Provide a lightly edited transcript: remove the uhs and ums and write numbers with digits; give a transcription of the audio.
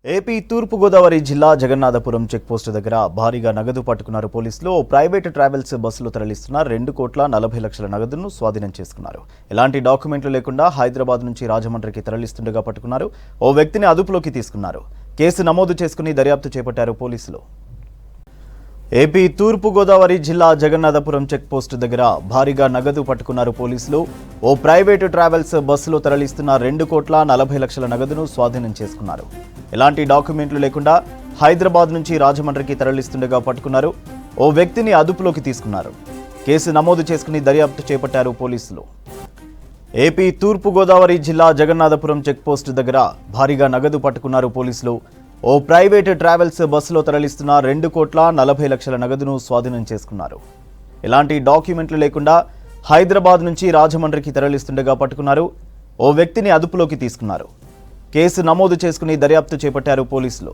AP తూర్పు గోదావరి జిల్లా Jagannathapuram checkpost దగ్గర భారీగా నగదు పట్టుకున్నారు పోలీసులు. ప్రైవేట్ ట్రావెల్స్ బస్సులు తరలిస్తున్న 2,40,00,000 నగదును స్వాధీనం చేసుకున్నారు. ఎలాంటి డాక్యుమెంట్లు లేకుండా హైదరాబాద్ నుంచి రాజమండ్రికి తరలిస్తుండగా పట్టుకున్నారు. ఓ వ్యక్తిని అదుపులోకి తీసుకున్నారు. కేసు నమోదు చేసుకుని దర్యాప్తు చేపట్టారు పోలీసులు. ఏపీ తూర్పు గోదావరి జిల్లా జగన్నాథపురం చెక్పోస్టు దగ్గర భారీగా నగదు పట్టుకున్నారు పోలీసులు. ఓ ప్రైవేటు ట్రావెల్స్ బస్సులో తరలిస్తున్న 2,40,00,000 నగదును స్వాధీనం చేసుకున్నారు. ఎలాంటి డాక్యుమెంట్లు లేకుండా హైదరాబాద్ నుంచి రాజమండ్రికి తరలిస్తుండగా పట్టుకున్నారు. ఓ వ్యక్తిని అదుపులోకి తీసుకున్నారు. కేసు నమోదు చేసుకుని దర్యాప్తు చేపట్టారు పోలీసులు. ఏపీ తూర్పు గోదావరి జిల్లా జగన్నాథపురం చెక్పోస్టు దగ్గర భారీగా నగదు పట్టుకున్నారు పోలీసులు. ఓ ప్రైవేట్ ట్రావెల్స్ బస్సులో తరలిస్తున్న 2,40,00,000 నగదును స్వాధీనం చేసుకున్నారు. ఎలాంటి డాక్యుమెంట్లు లేకుండా హైదరాబాద్ నుంచి రాజమండ్రికి తరలిస్తుండగా పట్టుకున్నారు. ఓ వ్యక్తిని అదుపులోకి తీసుకున్నారు. కేసు నమోదు చేసుకుని దర్యాప్తు చేపట్టారు పోలీసులు.